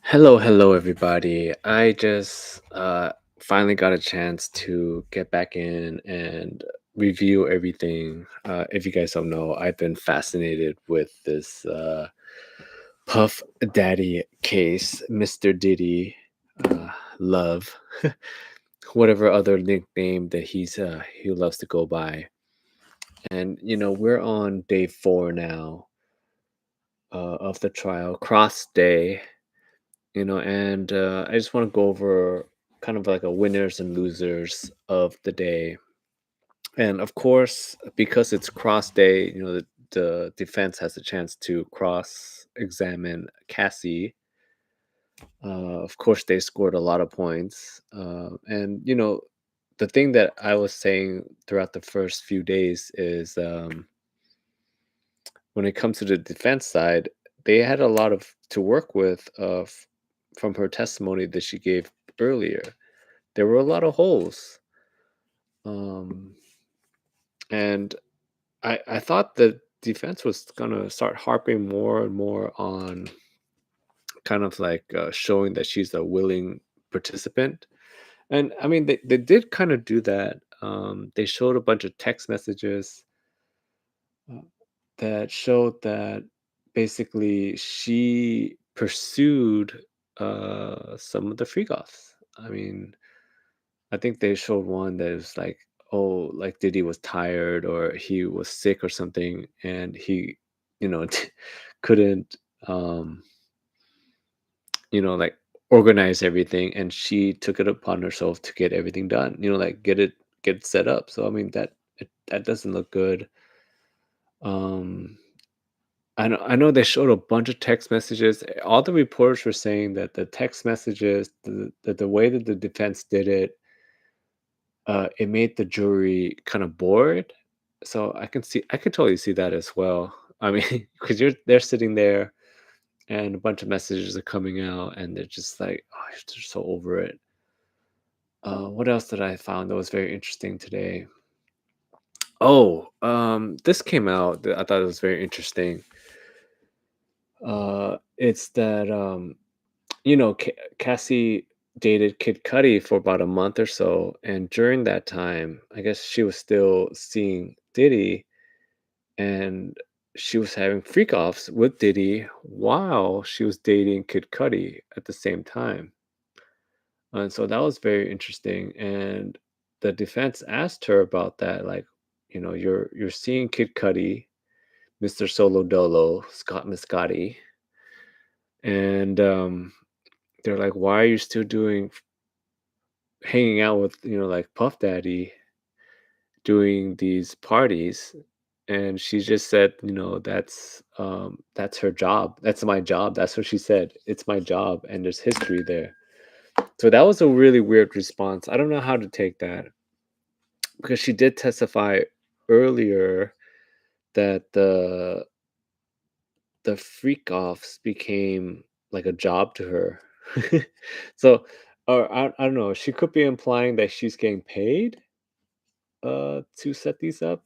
Hello, everybody. I just finally got a chance to get back in and review everything. If you guys don't know, I've been fascinated with this Puff Daddy case, Mr. Diddy, uh, Love, whatever other nickname that he loves to go by. And we're on day 4 now of the trial, cross day. And I just want to go over kind of like a winners and losers of the day. And of course, because it's cross day, the defense has a chance to cross examine Cassie. Of course, they scored a lot of points. And the thing that I was saying throughout the first few days is when it comes to the defense side, they had a lot of to work with from her testimony that she gave earlier. There were a lot of holes. Um, and I thought the defense was gonna start harping more and more on kind of like showing that she's a willing participant. And I mean, they did kind of do that. They showed a bunch of text messages uh, that showed that basically she pursued some of the freak offs. I mean, I think they showed one that was like, oh, like Diddy was tired or he was sick or something, and he, you know, couldn't, um, like organize everything, and she took it upon herself to get everything done. Like get it set up. So I mean that doesn't look good. Um, I know they showed a bunch of text messages. All the reporters were saying that the text messages, the way that the defense did it, it made the jury kind of bored. So I could totally see that as well. I mean, because they're sitting there and a bunch of messages are coming out, and they're just like, oh, they're so over it. What else did I found that was very interesting today? Oh, this came out that I thought it was very interesting. It's that Cassie dated Kid Cudi for about a month or so, and during that time, I guess she was still seeing Diddy, and she was having freak offs with Diddy while she was dating Kid Cudi at the same time. And so that was very interesting. And the defense asked her about that, like, you're seeing Kid Cudi, Mr. Solo Dolo, Scott Miscati, and they're like, why are you still doing hanging out with like Puff Daddy doing these parties? And she just said, that's her job, that's my job, that's what she said, it's my job, and there's history there. So that was a really weird response. I don't know how to take that, because she did testify earlier that the freak offs became like a job to her. So, or I don't know, she could be implying that she's getting paid to set these up.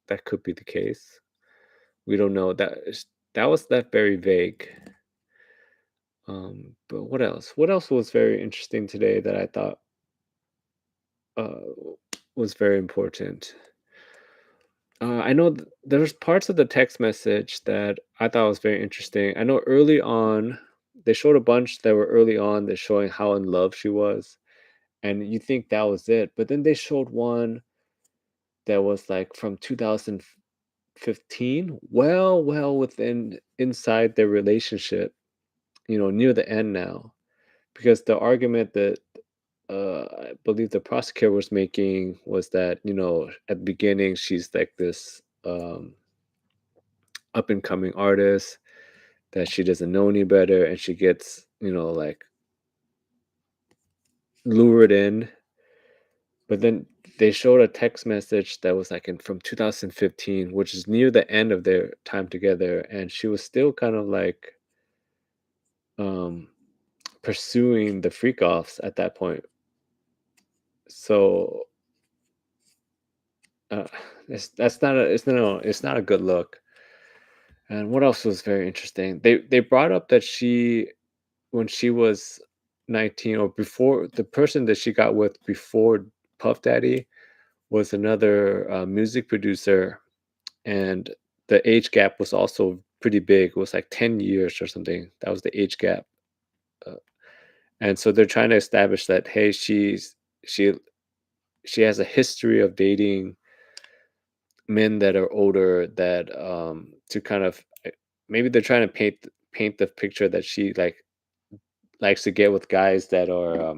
That could be the case. We don't know. That was that very vague. But what else? What else was very interesting today that I thought uh, was very important? I know there's parts of the text message that I thought was very interesting. I know early on, they showed a bunch that were early on, they're showing how in love she was, and you think that was it. But then they showed one that was like from 2015, well within inside their relationship, near the end now. Because the argument that I believe the prosecutor was making was that, at the beginning she's like this up and coming artist, that she doesn't know any better, and she gets, like lured in. But then they showed a text message that was like from 2015, which is near the end of their time together, and she was still kind of like um pursuing the freak offs at that point. So uh, it's not a good look. And what else was very interesting? They brought up that she when she was 19, or before, the person that she got with before Puff Daddy was another music producer, and the age gap was also pretty big. It was like 10 years or something. That was the age gap. Uh, and so they're trying to establish that, hey, she she has a history of dating men that are older, that to kind of maybe they're trying to paint the picture that she likes to get with guys that are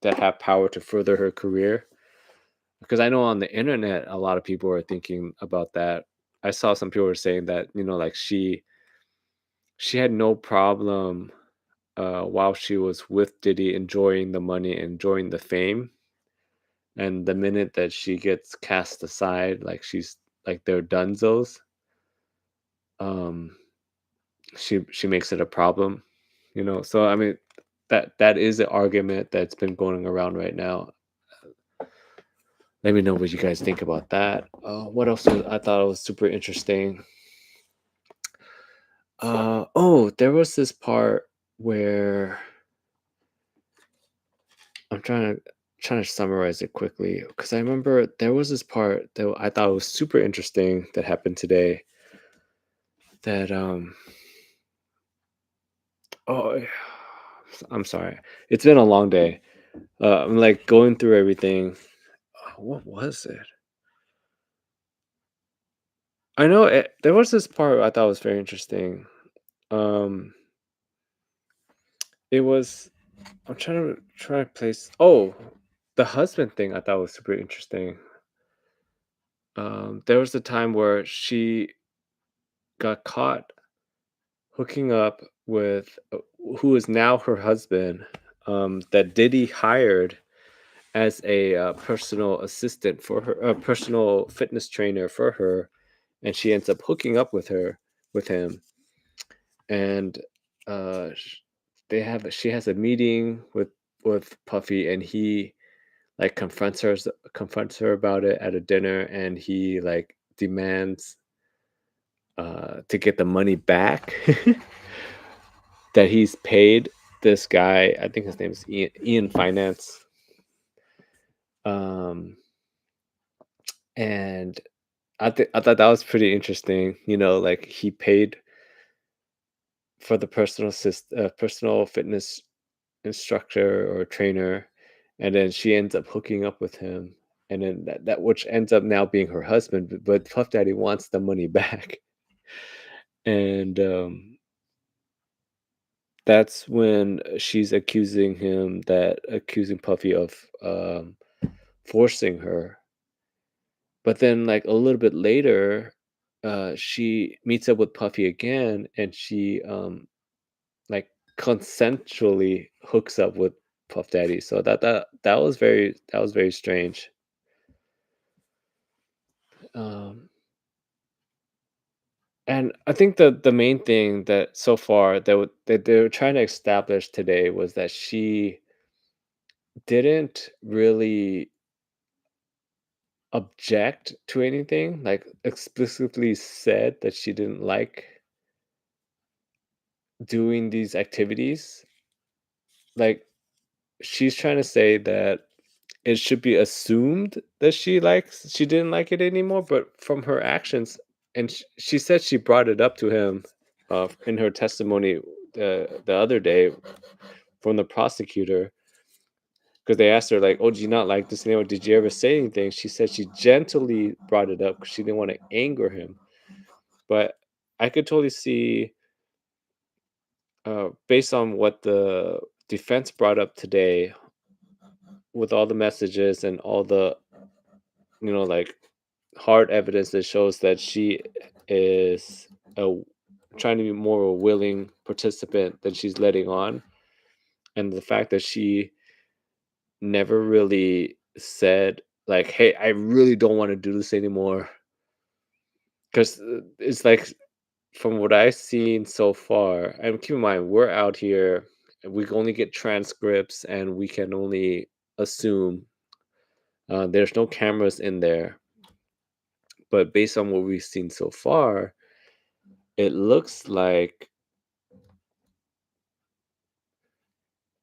that have power to further her career. Because I know on the internet a lot of people are thinking about that. I saw some people were saying that, like, she had no problem while she was with Diddy enjoying the money, enjoying the fame, and the minute that she gets cast aside, like she's like they're dunzos, um, she makes it a problem, So I mean, that is an argument that's been going around right now. Let me know what you guys think about that. What else I thought was super interesting. Oh, there was this part where I'm trying to summarize it quickly, because I remember there was this part that I thought was super interesting that happened today. That oh, I'm sorry. It's been a long day. I'm like going through everything. What was it? I know there was this part I thought was very interesting. Um, it was I'm trying to place. Oh, the husband thing I thought was super interesting. There was a time where she got caught hooking up with who is now her husband, that Diddy hired as a personal assistant for her, a personal fitness trainer for her, and she ends up hooking up with him, and sh- she has a meeting with Puffy, and he like confronts her about it at a dinner, and he like demands to get the money back that he's paid this guy. I think his name is Ian Finance. Um, and I thought that was pretty interesting. Like he paid for the personal fitness instructor or trainer, and then she ends up hooking up with him, and then that which ends up now being her husband. But Puff Daddy wants the money back, and that's when she's accusing Puffy of forcing her. But then, like, a little bit later, she meets up with Puffy again, and she, like, consensually hooks up with Puff Daddy. So that was very strange. Um, and I think the main thing that so far that they were trying to establish today was that she didn't really object to anything, like, explicitly said that she didn't like doing these activities. Like, she's trying to say that it should be assumed that she didn't like it anymore, but from her actions, and she said she brought it up to him, in her testimony the other day from the prosecutor, because they asked her like, "Oh, do you not like this anymore? Did you ever say anything?" She said she gently brought it up because she didn't want to anger him. But I could totally see, based on what the defense brought up today, with all the messages and all the, like, hard evidence that shows that she is a, trying to be more a willing participant than she's letting on, and the fact that she never really said like, "Hey, I really don't want to do this anymore," because it's like, from what I've seen so far, and keep in mind, we're out here, and we can only get transcripts, and we can only assume. There's no cameras in there, but based on what we've seen so far, it looks like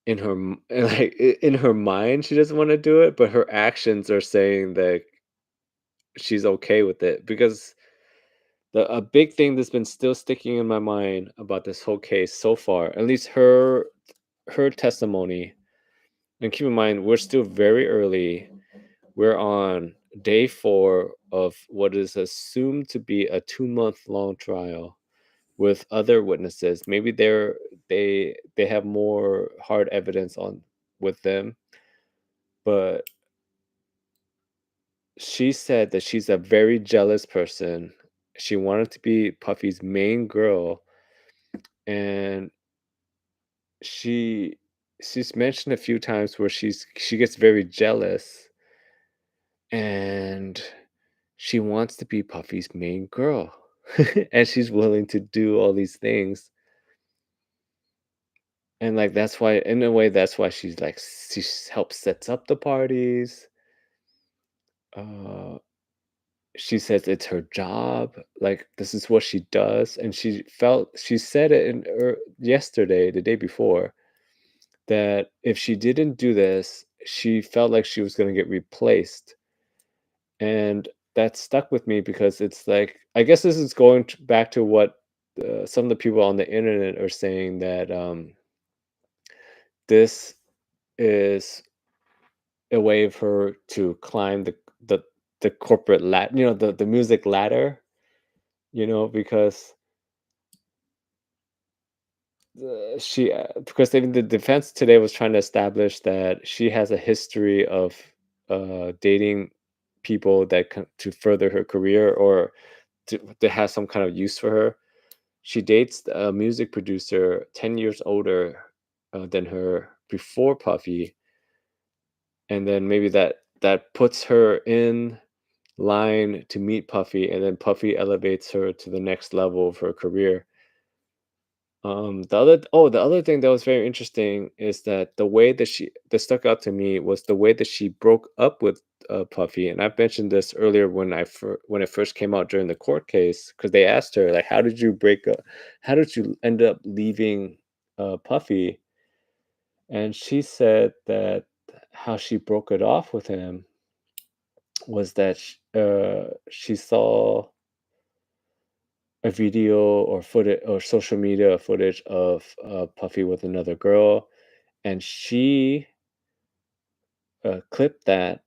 in her mind, she doesn't wanna do it, but her actions are saying that she's okay with it because a big thing that's been still sticking in my mind about this whole case so far, at least her testimony, and keep in mind, we're still very early. We're on day 4 of what is assumed to be a 2-month-long trial with other witnesses. Maybe they have more hard evidence on with them, but she said that she's a very jealous person. She wanted to be Puffy's main girl, and she she's mentioned a few times where she gets very jealous and she wants to be Puffy's main girl. And she's willing to do all these things. And like that's why in a way that's why she's like helps sets up the parties. Uh she says it's her job. Like this is what she does. And she said it yesterday, the day before, that if she didn't do this, she felt like she was going to get replaced. And that stuck with me because it's like, I guess this is going back to what some of the people on the internet are saying that this is a way of her to climb the, the corporate ladder, the music ladder, because because the defense today was trying to establish that she has a history of dating people to further her career or to have some kind of use for her. She dates a music producer 10 years older than her before Puffy, and then maybe that puts her in line to meet Puffy, and then Puffy elevates her to the next level of her career. The other thing that was very interesting is that the way that stuck out to me was the way that she broke up with Puffy, and I've mentioned this earlier when it first came out during the court case because they asked her like, how did you end up leaving Puffy?" And she said that how she broke it off with him was that she saw a video or footage or social media footage of Puffy with another girl, and she clipped that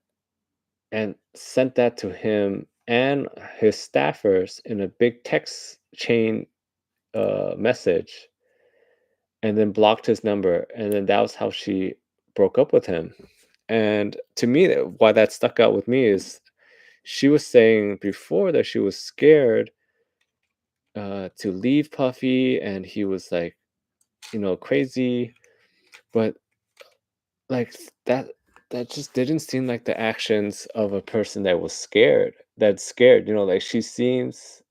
and sent that to him and his staffers in a big text chain message, and then blocked his number, and then that was how she broke up with him. And to me, why that stuck out with me is she was saying before that she was scared to leave Puffy, and he was like, crazy. But, like, that just didn't seem like the actions of a person that's scared, like, she seems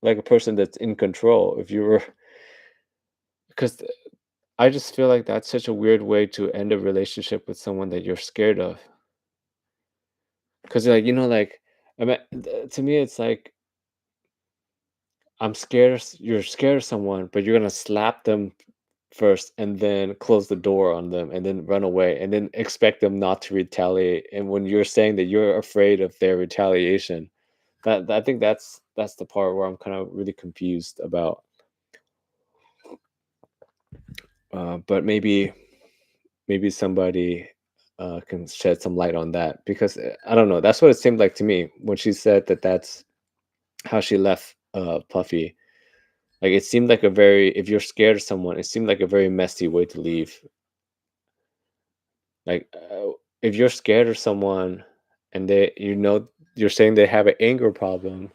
like a person that's in control. If you were, because I just feel like that's such a weird way to end a relationship with someone that you're scared of. Because like, like, to me, it's like, you're scared of someone, but you're gonna slap them first and then close the door on them and then run away and then expect them not to retaliate. And when you're saying that you're afraid of their retaliation, I think that's the part where I'm kind of really confused about. But maybe somebody can shed some light on that because I don't know. That's what it seemed like to me when she said that that's how she left Puffy. Like it seemed like if you're scared of someone, it seemed like a very messy way to leave. Like, if you're scared of someone and you're saying they have an anger problem,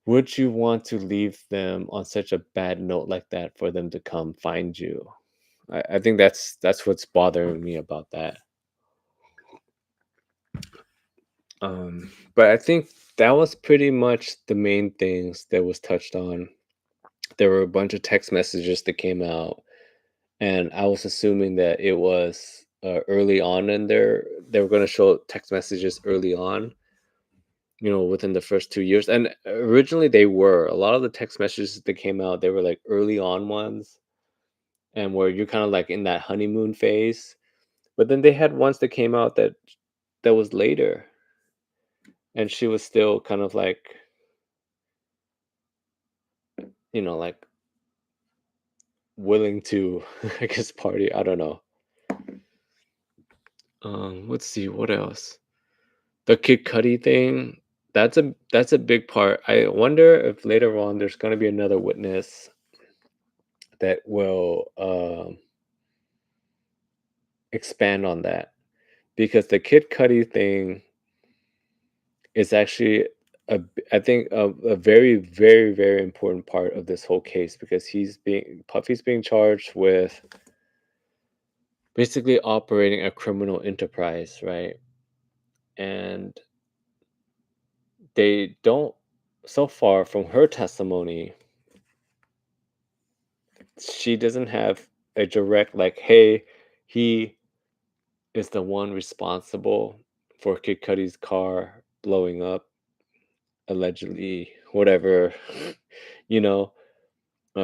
would you want to leave them on such a bad note like that for them to come find you? I think that's what's bothering me about that. But I think that was pretty much the main things that was touched on. There were a bunch of text messages that came out, and I was assuming that it was early on in they were going to show text messages early on, within the first 2 years. And originally they were a lot of the text messages that came out, they were like early on ones. and where you're kind of like in that honeymoon phase. But then they had ones that came out that was later, and she was still kind of like, like willing to, I guess, party. I don't know. Let's see what else. The Kid Cudi thing. That's a big part. I wonder if later on there's gonna be another witness that will expand on that, because the Kid Cudi thing is actually I think a very, very, very important part of this whole case, because Puffy's being charged with basically operating a criminal enterprise, right? And they don't, so far from her testimony, she doesn't have a direct, like, hey, he is the one responsible for Kid Cudi's car blowing up, allegedly, whatever. you know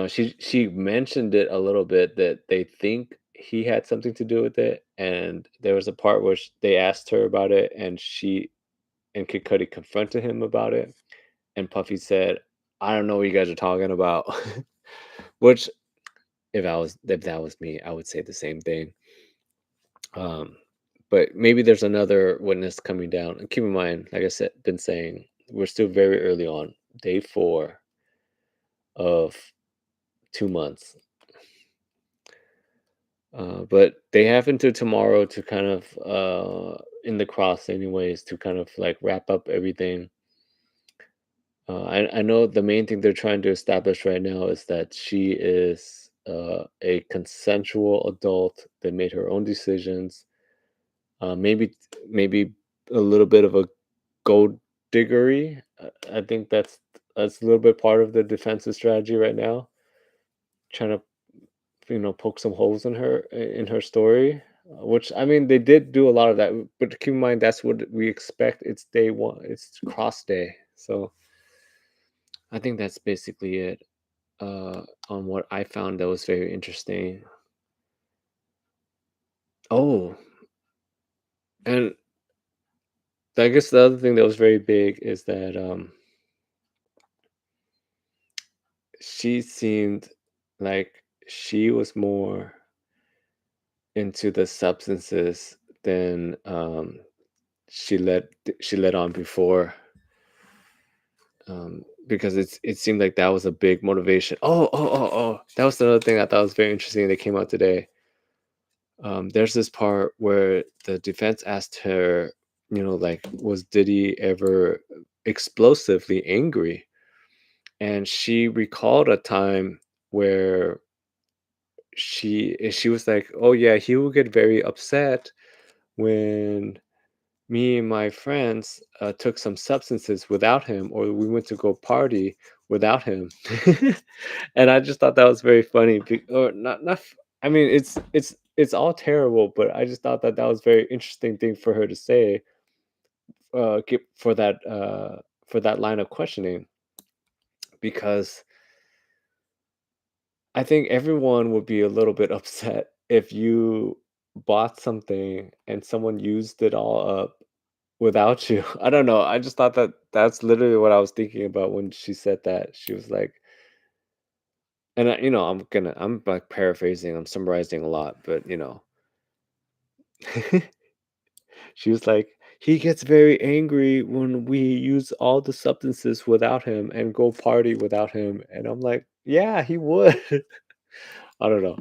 she mentioned it a little bit, that they think he had something to do with it, and there was a part where they asked her about it, and she and Kid Cudi confronted him about it, and Puffy said, "I don't know what you guys are talking about," which, if that was me, I would say the same thing. Um, but maybe there's another witness coming down. And keep in mind, like I said, been saying, we're still very early on, day 4 of 2 months. But they have until tomorrow to kind of, in the cross, anyways, to kind of like wrap up everything. I know the main thing they're trying to establish right now is that she is a consensual adult that made her own decisions. Maybe a little bit of a gold diggery. I think that's a little bit part of the defensive strategy right now, trying to, poke some holes in her story. Which, I mean, they did do a lot of that, but keep in mind that's what we expect. It's day one. It's cross day, so I think that's basically it. On what I found that was very interesting. Oh, and I guess the other thing that was very big is that she seemed like she was more into the substances than she let on before, because it seemed like that was a big motivation. Oh, that was another thing I thought was very interesting that came out today. There's this part where the defense asked her, like, was Diddy ever explosively angry? And she recalled a time where she was like, "Oh yeah, he will get very upset when me and my friends took some substances without him, or we went to go party without him." And I just thought that was very funny. Or not. I mean, it's all terrible, but I just thought that that was very interesting thing for her to say, for that line of questioning, because I think everyone would be a little bit upset if you bought something and someone used it all up without you. I don't know. I just thought that that's literally what I was thinking about when she said that. She was like, and I'm like paraphrasing, I'm summarizing a lot, but she was like, he gets very angry when we use all the substances without him and go party without him. And I'm like, yeah, he would. I don't know.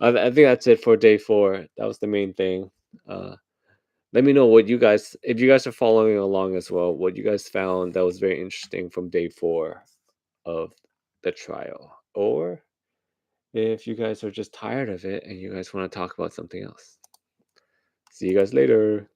I think that's it for day 4. That was the main thing. Uh, Let me know what you guys, if you guys are following along as well, what you guys found that was very interesting from day 4 of the trial, or if you guys are just tired of it and you guys want to talk about something else. See you guys later.